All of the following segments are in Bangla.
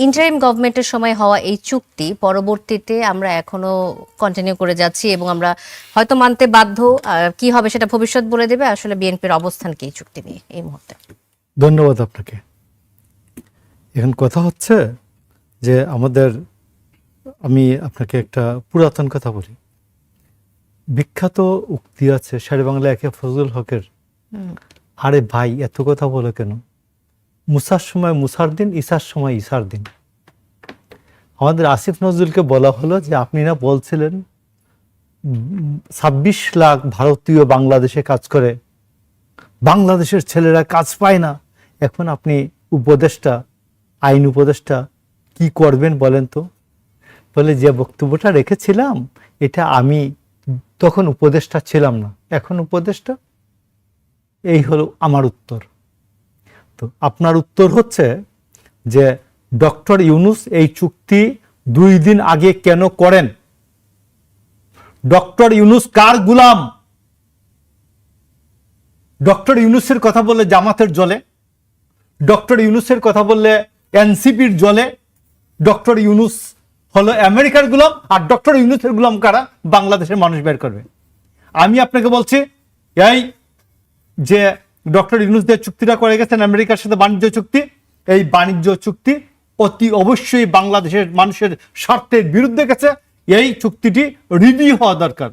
ইন্টারিম গভর্নমেন্টের সময় হওয়া এই চুক্তি পরবর্তীতে আমরা এখনো কন্টিনিউ করে যাচ্ছি এবং আমরা হয়তো মানতে বাধ্য। কি হবে সেটা ভবিষ্যৎ বলে দেবে। আসলে বিএনপির অবস্থান কি এই চুক্তি নিয়ে এই মুহূর্তে? ধন্যবাদ আপনাকে। এখন কথা হচ্ছে যে আমি আপনাকে একটা পুরাতন কথা বলি। বিখ্যাত উক্তি আছে শেরেবাংলা একে ফজলুল হকের, আরে ভাই এত কথা বলে কেন? মুসার সময় মুসার দিন, ঈসার সময় ঈসার দিন। আমাদের আসিফ নজরুলকে বলা হলো যে আপনি না বলছিলেন 26 লাখ ভারতীয় বাংলাদেশে কাজ করে, বাংলাদেশের ছেলেরা কাজ পায় না, এখন আপনি উপদেষ্টা, আইন উপদেষ্টা, কি করবেন বলেন তো? বলে যে বক্তব্যটা রেখেছিলাম এটা আমি তখন উপদেষ্টা ছিলাম না, এখন উপদেষ্টা। এই হলো আমার উত্তর। তো আপনার উত্তর হচ্ছে যে ডক্টর ইউনূস এই চুক্তি 2 দিন আগে কেন করেন? ডক্টর ইউনূস কার গোলাম? ডক্টর ইউনূসের কথা বললে জামাতের জ্বলে, ডক্টর ইউনূসের কথা বললে এনসিপির জ্বলে। ডক্টর ইউনূস হলো আমেরিকার গোলাম, আর ডক্টর ইউনূসের গোলাম কারা? বাংলাদেশের মানুষ বের করবে। আমি আপনাকে বলছি এই যে ডক্টর ইউনূস যে চুক্তিটা করে গেছেন আমেরিকার সাথে বাণিজ্য চুক্তি, এই বাণিজ্য চুক্তি অতি অবশ্যই বাংলাদেশের মানুষের স্বার্থের বিরুদ্ধে গেছে। এই চুক্তিটি রিভিউ হওয়া দরকার।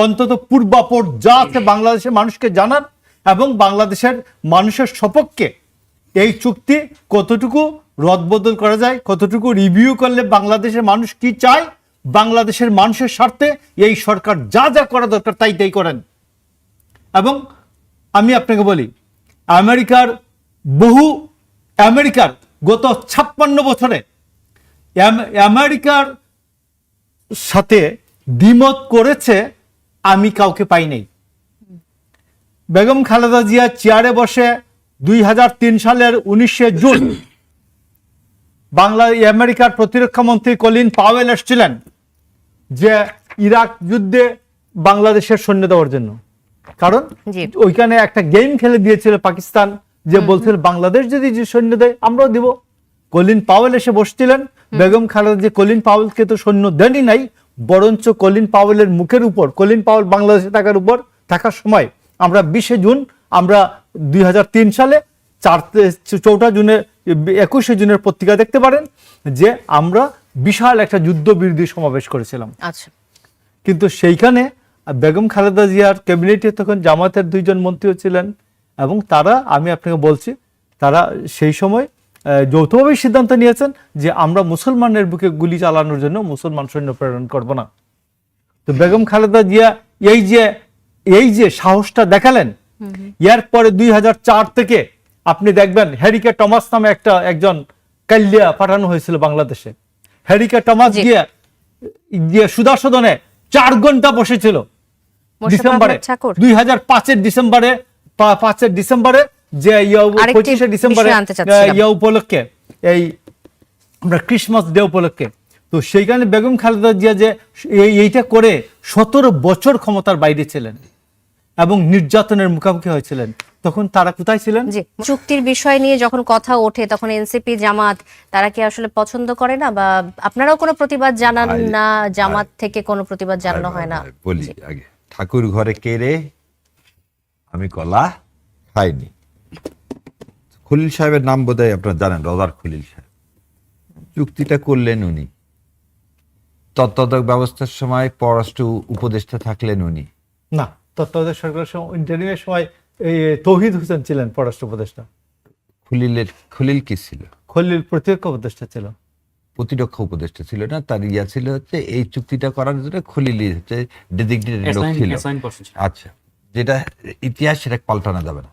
অন্তত পূর্বাপর যা আছে বাংলাদেশের মানুষকে জানার, এবং বাংলাদেশের মানুষের সপক্ষে এই চুক্তি কতটুকু রদবদল করা যায়, কতটুকু রিভিউ করলে বাংলাদেশের মানুষ কি চায়, বাংলাদেশের মানুষের স্বার্থে এই সরকার যা যা করা দরকার তাই তাই করেন। এবং আমি আপনাকে বলি আমেরিকার গত 56 বছরে আমেরিকার সাথে দ্বিমত করেছে আমি কাউকে পাই নাই। বেগম খালেদা জিয়া চেয়ারে বসে 2003 সালের 19 জুন আমেরিকার প্রতিরক্ষা মন্ত্রী কলিন পাওয়েল এসেছিলেন যে ইরাক যুদ্ধে বাংলাদেশের সৈন্য দেওয়ার জন্য। কারণ ওইখানে একটা গেম খেলে দিয়েছিল পাকিস্তান, যে বলছিল বাংলাদেশ যদি সৈন্য দেয় আমরাও দিব। কলিন পাওয়েল এসে বসছিলেন। বেগম খালেদা যে কলিন পাওয়েলকে তো সৈন্য দেনই নাই, বরঞ্চ কলিন পাওয়েলের মুখের উপর, কলিন পাওয়েল বাংলাদেশে থাকার সময় আমরা 20 জুন আমরা 2003 সালে 4 জুনে 21 জুনের পত্রিকা দেখতে পারেন যে আমরা বিশাল একটা যুদ্ধ বিরোধী সমাবেশ করেছিলাম। আচ্ছা, কিন্তু সেইখানে বেগম খালেদা জিয়ার ক্যাবিনেটে তখন জামাতের 2 জন মন্ত্রীও ছিলেন, এবং তারা, আমি আপনাকে বলছি, তারা সেই সময় যৌথভাবে সিদ্ধান্ত নিয়েছেন যে আমরা মুসলমানের বুকে গুলি চালানোর জন্য মুসলমান সৈন্য প্রেরণ করব না। তো বেগম খালেদা জিয়া এই যে সাহসটা দেখালেন, এরপরে 2004 থেকে আপনি দেখবেন হ্যারিকা টমাস নামে একজন কাল্লিয়া পাঠানো হয়েছিল বাংলাদেশে। হ্যারিকা টমাস গিয়ে সুদাসদনে 4 ঘন্টা বসেছিল ডিসেম্বরে 2005 ডিসেম্বরে 5 ডিসেম্বরে যে 25 ডিসেম্বরে উপলক্ষে, এই আমরা ক্রিসমাস ডে উপলক্ষে। তো সেইখানে বেগম খালেদা জিয়া যে এইটা করে 17 বছর ক্ষমতার বাইরে ছিলেন এবং নির্যাতনের মুখোমুখি হয়েছিলেন, তখন তারা কোথায় ছিলেন? চুক্তির বিষয় নিয়ে যখন কথা ওঠে তখন এনসিপি জামাত তারা কি আসলে পছন্দ করে না, বা আপনারাও কোনো প্রতিবাদ জানান না? জামাত থেকে কোনো প্রতিবাদ জানানো হয় না? বলি আগে, ঠাকুর ঘরে কেড়ে আমি কলা খাইনি। খলিল সাহেবের নাম বোধহয় আপনারা জানেন, রজার খলিল সাহেব। চুক্তিটা করলেন উনি, তত্ত্বাবধায়ক ব্যবস্থার সময় পররাষ্ট্র উপদেষ্টা থাকলেন উনি। না, তত্ত্বাবধায়ক সরকারের সময় ইন্টারিমের সময় তৌহিদ হোসেন ছিলেন পররাষ্ট্র উপদেষ্টা। খলিল কি ছিল? খলিল প্রতিরক্ষা উপদেষ্টা ছিল। প্রতিরক্ষা উপদেষ্টা ছিল না, তার ছিল হচ্ছে এই চুক্তিটা করার জন্য খলিল হচ্ছে ডেজিগনেটেড লোক ছিল। আচ্ছা, যেটা ইতিহাস সেটা পাল্টানো যাবে না।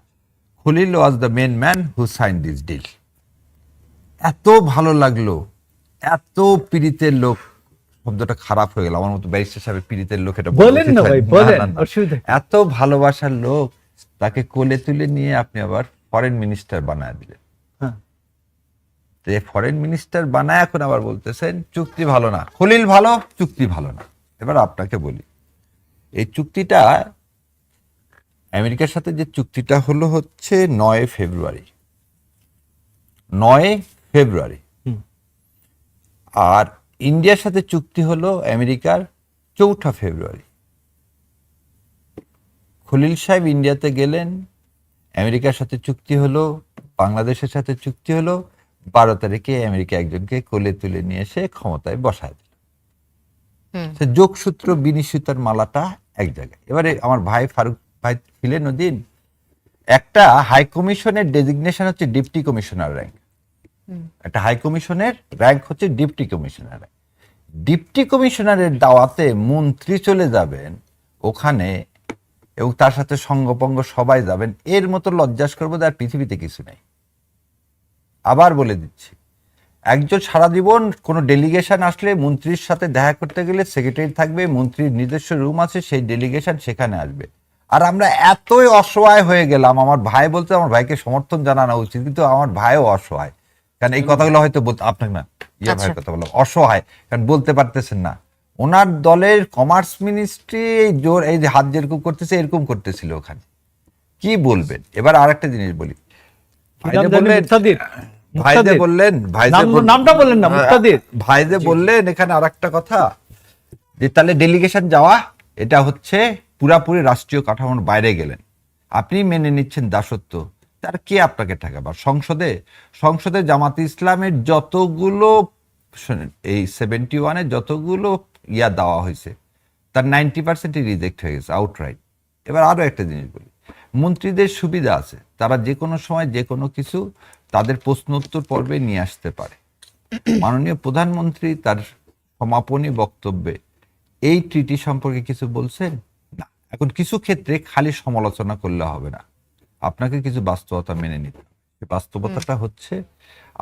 Khalil was the main man who sign this deal. এত ভালো লাগলো, এত পীড়িতের লোক, শব্দটা খারাপ হয়ে গেল, আমার মতো ব্যারিস্টার সাহেবের পীড়িতের লোক, এটা বলেন না ভাই, বলেন। এত ভালোবাসার লোক, তাকে কোলে তুলে নিয়ে আপনি আবার ফরেন মিনিস্টার বানায় দিলেন। ফরেন মিনিস্টার বানায় এখন আবার বলতেছেন চুক্তি ভালো না, খলিল ভালো, চুক্তি ভালো না। এবার আপনাকে বলি, এই চুক্তিটা আমেরিকার সাথে যে চুক্তিটা হলো হচ্ছে 9 ফেব্রুয়ারি। আর ইন্ডিয়ার সাথে চুক্তি হলো আমেরিকার 4 ফেব্রুয়ারি। খলিল সাহেব ইন্ডিয়াতে গেলেন, আমেরিকার সাথে চুক্তি হলো, বাংলাদেশের সাথে চুক্তি হলো, 12 তারিখে আমেরিকা একজনকে কোলে তুলে নিয়ে এসে ক্ষমতায় বসায় দিল। যোগসূত্র বিনিশ্চিতার মালাটা এক জায়গায়। এবারে আমার ভাই ফারুক ভাই ছিলেন ওদিন, একটা হাই কমিশনের ডেজিগনেশন হচ্ছে ডিপটি কমিশনার র্যাঙ্ক, একটা হাই কমিশনের র্যাঙ্ক হচ্ছে ডিপটি কমিশনার র্যাঙ্ক। ডিপটি কমিশনারের দাওয়াতে মন্ত্রী চলে যাবেন ওখানে এবং তার সাথে সঙ্গপঙ্গ সবাই যাবেন, এর মতো লজ্জাস্কর বোধ আর পৃথিবীতে কিছু নেই। আবার বলে দিচ্ছি, একজন সারা জীবন কোনো ডেলিগেশন আসলে মন্ত্রীর সাথে দেখা করতে গেলে সেক্রেটারি থাকবে, মন্ত্রীর নিজস্ব রুম আছে, সেই ডেলিগেশন সেখানে আসবে। আর আমরা এতই অসহায় হয়ে গেলাম, আমার ভাই বলতে আমার ভাইকে সমর্থন জানানো উচিত, কিন্তু আমার ভাইও অসহায়, কারণ এই কথাগুলো হয়তো আপনাকে না ভাইয়ের কথা বললাম, অসহায় কারণ বলতে পারতেছেন না। ওনার দলের কমার্স মিনিস্ট্রি জোর এই যে হাত যেরকম করতেছে এরকম করতেছিল ওখানে, কি বলবেন। এবার আর একটা জিনিস বলি, ভাইদে বললেন এখানে আর একটা কথা, যে তাহলে ডেলিগেশন যাওয়া এটা হচ্ছে পুরাপুরি রাষ্ট্রীয় কাঠামোর বাইরে গেলেন, আপনি মেনে নিচ্ছেন দাসত্ব, তার কে আপনাকে ঠেকাবে? সংসদে জামাতে ইসলামের যতগুলো এই 71-এ যতগুলো দেওয়া হয়েছে তার 90% রিজেক্ট হয়ে গেছে আউটরাইট। এবার আরো একটা জিনিস বলি, মন্ত্রীদের সুবিধা আছে, তারা যে কোনো সময় যে কোনো কিছু তাদের প্রশ্ন উত্তর পর্বে নিয়ে আসতে পারে। মাননীয় প্রধানমন্ত্রী তার সমাপনী বক্তব্যে এই ট্রিটি সম্পর্কে কিছু বলছেন না। এখন কিছু ক্ষেত্রে খালি সমালোচনা করলে হবে না, আপনাকে কিছু বাস্তবতা মেনে নিতে হবে। বাস্তবতাটা হচ্ছে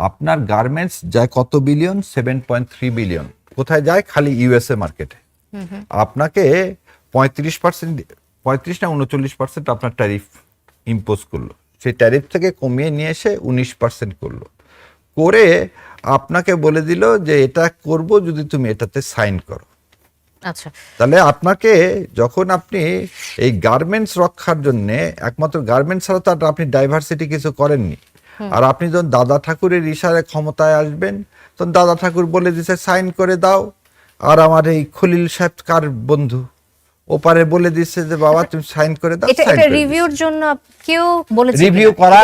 আপনার গার্মেন্টস যায় কত বিলিয়ন, 7.3 বিলিয়ন। কোথায় যায়? খালি ইউএসএ মার্কেটে। আপনাকে 35% না 39% আপনার ট্যারিফ ইম্পোজ করলো, সেই ট্যারিফ থেকে কমিয়ে নিয়ে এসে 19% করলো, করে আপনাকে বলে দিল যে এটা করব যদি তুমি এটাতে সাইন করো। আচ্ছা, তাহলে আপনাকে যখন আপনি এই গার্মেন্টস রক্ষার জন্য, একমাত্র গার্মেন্টস ছাড়া তো আপনি ডাইভার্সিটি কিছু করেননি। আর আপনি যখন দাদা ঠাকুরের ইশারায় ক্ষমতায় আসবেন তখন দাদা ঠাকুর বলে দিছে সাইন করে দাও, আর আমার এই খলিল সাহেব কার বন্ধু ওপারে বলে দিচ্ছে যে বাবা তুমি সাইন করে দাও। এটা রিভিউর জন্য কেউ বলেছে, রিভিউ করা,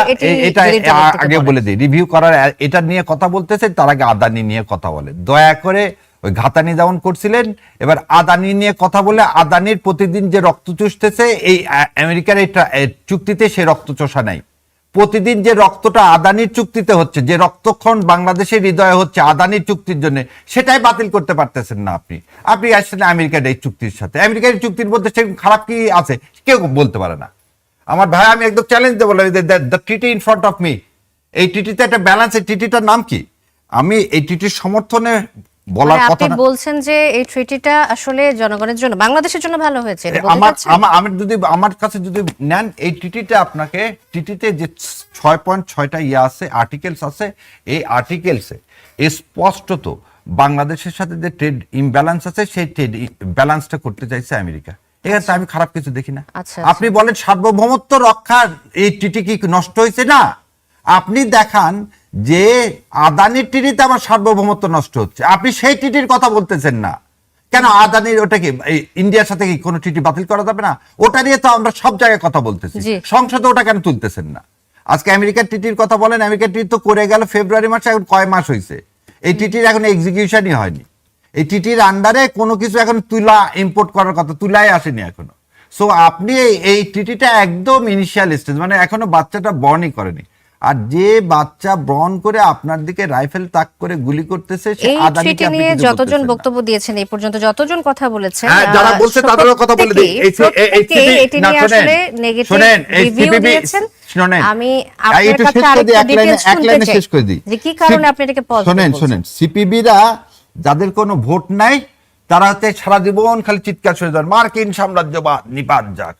এটা আগে বলে দিই, রিভিউ করার এটা নিয়ে কথা বলতেছে, তার আগে আদানি নিয়ে কথা বলে। দয়া করে ওই ঘাতানি যেমন করছিলেন, এবার আদানি নিয়ে কথা বলে আদানির প্রতিদিন যে রক্ত চুষতেছে এই আমেরিকার এই চুক্তিতে সে রক্ত চোষা নাই। প্রতিদিন যে রক্তটা আদানির চুক্তিতে হচ্ছে, যে রক্তক্ষরণ বাংলাদেশের হৃদয়ে হচ্ছে আদানির চুক্তির জন্য, সেটাই বাতিল করতে পারতেছেন না। আপনি আসছেন আমেরিকার এই চুক্তির সাথে, আমেরিকার চুক্তির মধ্যে সে খারাপ কি আছে কেউ বলতে পারে না। আমার ভাই আমি একদম চ্যালেঞ্জ দিয়ে বললাম, the treaty in front of me, এই ট্রিটিতে একটা ব্যালেন্স, এই ট্রিটিটার নাম কি? আমি এই ট্রিটির সমর্থনে বলার কথা না। আপনি বলছেন যে এই ট্রিটিটা আসলে জনগণের জন্য, বাংলাদেশের জন্য ভালো হয়েছে, আমার যদি আমার কাছে যদি নেন এই ট্রিটিতে, আপনাকে ট্রিটিতে যে 6.6টা আছে আর্টিকেলস আছে, এই আর্টিকেলসে স্পষ্টত বাংলাদেশের সাথে যে ট্রেড ইমব্যালেন্স আছে সেই ট্রেড ব্যালেন্সটা করতে চাইছে আমেরিকা। এখানে আমি খারাপ কিছু দেখি না। আপনি বলেন সার্বভৌমত্ব রক্ষার এই ট্রিটি কি নষ্ট হয়েছে? না, আপনি দেখান যে আদানির ট্রিটিতে আমার সার্বভৌমত্ব নষ্ট হচ্ছে, আপনি সেই ট্রিটির কথা বলতেছেন না কেন? আদানির ওটা কি ইন্ডিয়ার সাথে কি কোনো ট্রিটি বাতিল করা যাবে না? ওটা নিয়ে তো আমরা সব জায়গায় কথা বলতেছি, সংসদে ওটা কেন তুলতেছেন না? আজকে আমেরিকার ট্রিটির কথা বলেন, আমেরিকার ট্রিটি তো করে গেল ফেব্রুয়ারি মাসে, এখন কয় মাস হয়েছে, এই ট্রিটির এখন এক্সিকিউশনই হয়নি। এই ট্রিটির আন্ডারে কোনো কিছু এখন তুলা ইম্পোর্ট করার কথা, তুলাই আসেনি এখনো। সো আপনি এই ট্রিটিটা একদম ইনিশিয়াল স্টেজ, মানে এখনো বাচ্চাটা বর্নই করেনি। আর যে বাচ্চা ব্রন করে আপনার দিকে রাইফেল তাক করে গুলি করতেছে, সে আদানিকে আপনি নিয়ে যতজন বক্তব্য দিয়েছেন এই পর্যন্ত, যতজন কথা বলেছেন, যারা বলছে তাদেরও কথা বলে দিই। এটি নিয়ে আসলে নেগেটিভ রিভিউ দিয়েছেন। আমি আপনার কাছে আরেকটা ডিটেইলস শুনতে চাই যে কি কারণে আপনি এটাকে পজিটিভ বলছেন। শুনেন, সিপিবিরা যাদের কোনো ভোট নাই তারা হচ্ছে সারা জীবন খালি চিৎকার শুনে যান মার্কিন সাম্রাজ্যবাদ নিপাত যাক,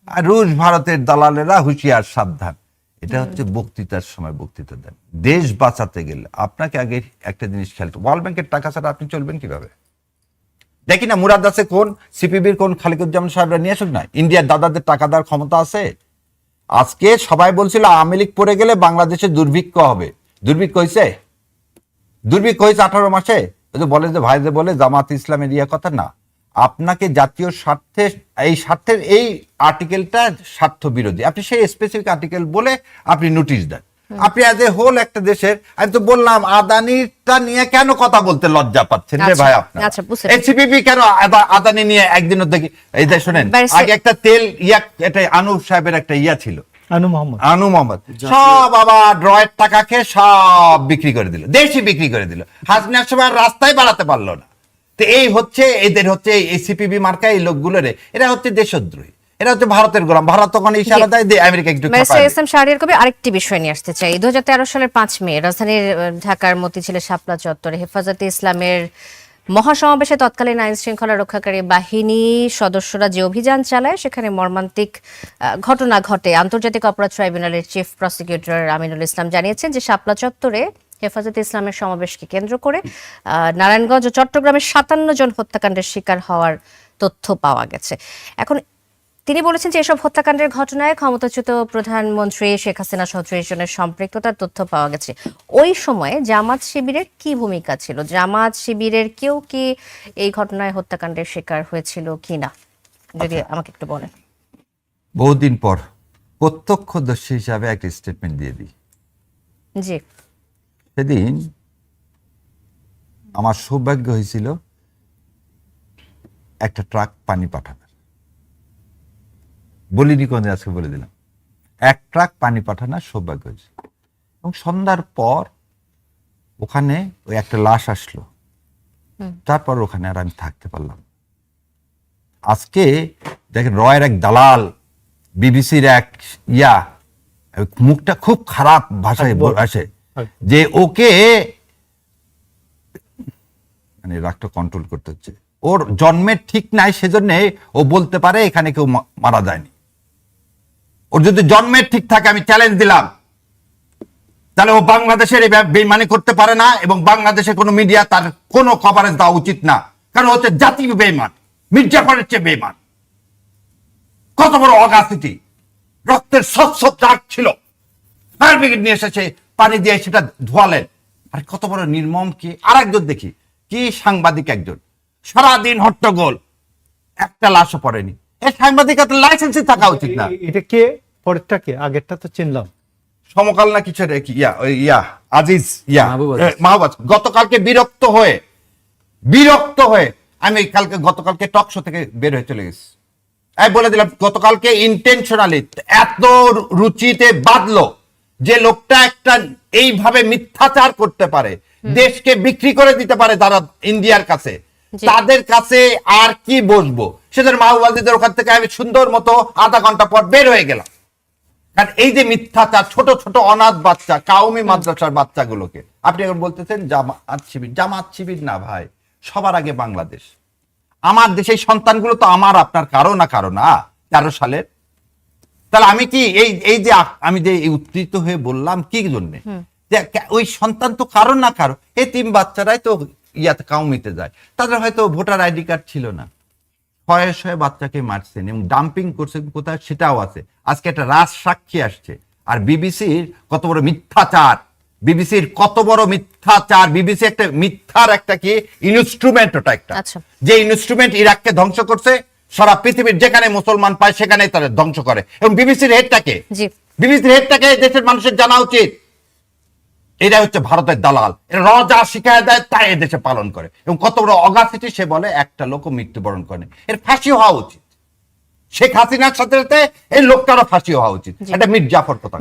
আর রুশ ভারতের দালালেরা হুঁশিয়ার সাবধান। এটা হচ্ছে বক্তৃতার সময় বক্তৃতা দেন। দেশ বাঁচাতে গেলে আপনাকে আগে একটা জিনিস খেয়াল, ওয়ার্ল্ড ব্যাংকের টাকা ছাড়া আপনি চলবেন কিভাবে? দেখি না মুরাদ আছে কোন, সিপিবির কোন খালিকুজ্জামান সাহেবরা নিয়ে আসুক না, ইন্ডিয়ার দাদাদের টাকা দেওয়ার ক্ষমতা আছে। আজকে সবাই বলছিল আওয়ামী লীগ পড়ে গেলে বাংলাদেশে দুর্ভিক্ষ হবে, দুর্ভিক্ষ হয়েছে? দুর্ভিক্ষ হয়েছে 18 মাসে? ওই যে বলে যে ভাইদের বলে জামাত ইসলামের কথা না, আপনাকে জাতীয় স্বার্থে স্বার্থের এই আর্টিকেলটা স্বার্থ বিরোধী, আপনি সেই স্পেসিফিক আর্টিকেল বলে আপনি নোটিশ দেন। আপনি অ্যাজ এ হোল একটা দেশের, আমি তো বললাম আদানিটা নিয়ে কেন কথা বলতে লজ্জা পাচ্ছেন রে ভাই আপনারা? এসিপিপি কেন আদানি নিয়ে একদিনও দেখি, এই যে শোনেন, আগে একটা তেল এটা আনুপ সাহেবের একটা ছিল, আনু মোহাম্মদ, সব আবার ড্রয়ের টাকা খেয়ে সব বিক্রি করে দিল, দেশই বিক্রি করে দিল, হাসিনার সময় রাস্তায় বাড়াতে পারলো না। তো এই হচ্ছে এদের হচ্ছে এসিপিবি মার্কা এই লোকগুলোর, এরা হচ্ছে দেশদ্রোহী, এরা হচ্ছে ভারতের গোলাম। ভারত তখন ইশারা দেয় যে আমেরিকা একটু শাহরিয়ার কবির আরেকটি বিষয় নিয়ে আসতে চাই। 2013 সালের 5 মে রাজধানীর ঢাকার মতিঝিলের শাপলা চত্বরে হেফাজতে ইসলামের মহাসমাবেশে তৎকালীন আইন শৃঙ্খলা রক্ষাকারী বাহিনী সদস্যরা যে অভিযান চালায় সেখানে মর্মান্তিক ঘটনা ঘটে। আন্তর্জাতিক অপরাধ ট্রাইব্যুনালের চিফ প্রসিকিউটর আমিনুল ইসলাম জানিয়েছেন যে শাপলা চত্বরে হেফাজতে ইসলামের সমাবেশকে কেন্দ্র করে নারায়ণগঞ্জ ও চট্টগ্রামের 57 জন হত্যাকাণ্ডের শিকার হওয়ার তথ্য পাওয়া গেছে। এখন তিনি বলেছেন যে এসব হত্যাকাণ্ডের ঘটনায় ক্ষমতাচ্যুত প্রধানমন্ত্রী শেখ হাসিনা সহ 30 জনের সম্পৃক্ততার তথ্য পাওয়া গেছে। ওই সময়ে জামাত শিবিরের কি ভূমিকা ছিল? জামাত শিবিরের কেউ কি এই ঘটনায় হত্যাকাণ্ডের শিকার হয়েছিল কিনা, যদি আমাকে একটু বলেন। বহুদিন পর প্রত্যক্ষদর্শী হিসাবে একটা স্টেটমেন্ট দিয়ে দিই। জি, সেদিন আমার সৌভাগ্য হয়েছিল একটা ট্রাক পানি পাঠানোর, বলিনি কোন আজকে বলে দিলাম, এক ট্রাক পানি পাঠানোর সৌভাগ্য হয়েছে। এবং সন্ধ্যার পর ওখানে ওই একটা লাশ আসলো, তারপর ওখানে আর আমি থাকতে পারলাম। আজকে দেখেন রয়ের এক দালাল, বিবিসির এক মুখটা খুব খারাপ ভাষায় আসে যে ওকে মানে রাগটা কন্ট্রোল করতে হচ্ছে, ওর জন্মের ঠিক নাই সেজন্য ও বলতে পারে এখানে কেউ মারা যায়নি। ওর যদি জন্মের ঠিক থাকে আমি চ্যালেঞ্জ দিলাম, তাহলে ও বাংলাদেশের এই বেইমানি করতে পারে না, এবং বাংলাদেশে কোনো মিডিয়া তার কোনো কভারেজ দেওয়া উচিত না, কারণ হচ্ছে জাতীয় বেইমান, মির্জাফরের চেয়ে বেইমান। কত বড় অগাসিটি, রক্তের স্বচ্ছ দাগ ছিল, ফায়ার ব্রিগেড নিয়ে এসেছে পানি দিয়ে সেটা ধোয়ালেন। আর কত বড় নির্মম! কি আর একজন দেখি, কি সাংবাদিক একজন, সারাদিন হট্টগোল, একটা লাশও পড়েনি। এই সাংবাদিকতার লাইসেন্সই থাকা উচিত না। এটা কে? পরেরটা কে? আগেরটা তো চিনলাম, সমকাল না কিছু আজিজ মাহবুব। গতকালকে বিরক্ত হয়ে আমি গতকালকে টক শো থেকে বের হয়ে চলে গেছি। আমি বলে দিলাম গতকালকে ইন্টেনশনালি এত রুচিতে বাঁধলো যে লোকটা একটা এইভাবে মিথ্যাচার করতে পারে, দেশকে বিক্রি করে দিতে পারে যারা ইন্ডিয়ার কাছে, তাদের কাছে আর কি বসবো। সেদের মাহবুবাদীদের ওখান থেকে আমি সুন্দর মতো আধা ঘন্টা পর বের হয়ে গেলাম। কারণ এই যে মিথ্যাচার, ছোট ছোট অনাথ বাচ্চা, কাউমি মাদ্রাসার বাচ্চাগুলোকে আপনি এখন বলতেছেন জামাত শিবির না ভাই, সবার আগে বাংলাদেশ। আমার দেশের সন্তানগুলো তো আমার আপনার কারো না 13 সালের। তাহলে আমি কি এই যে আমি যে উত্তেজিত হয়ে বললাম কি জন্যে, যে ওই সন্তান তো কারো না কারো, এতিম বাচ্চারাই তো কাউমিতে যায়, তাদের হয়তো ভোটার আইডি কার্ড ছিল না, শয়ে বাচ্চাকে মারছেন এবং ডাম্পিং করছেন কোথায় সেটাও আছে। আজকে একটা রাজ সাক্ষী আসছে। আর বিবিসির কত বড় মিথ্যাচার, বিবিসি একটা মিথ্যার একটা কি ইনস্ট্রুমেন্ট, ওটা একটা যে ইনস্ট্রুমেন্ট ইরাককে ধ্বংস করছে, সারা পৃথিবীর যেখানে মুসলমান পায় সেখানে তারা ধ্বংস করে। এবং বিবিসির হেডটাকে দেশের মানুষের জানা উচিত। এরা হচ্ছে ভারতের দালাল, এরা যা শিখায় দেয় তাই এদেশে পালন করে। এবং কত বড় অগাসিটি, সে বলে একটা লোক মৃত্যুবরণ করে, এর ফাঁসি হওয়া উচিত। শেখ হাসিনার সাথে এই লোকটারও ফাঁসি হওয়া উচিত। এটা মির্জাফর কথা।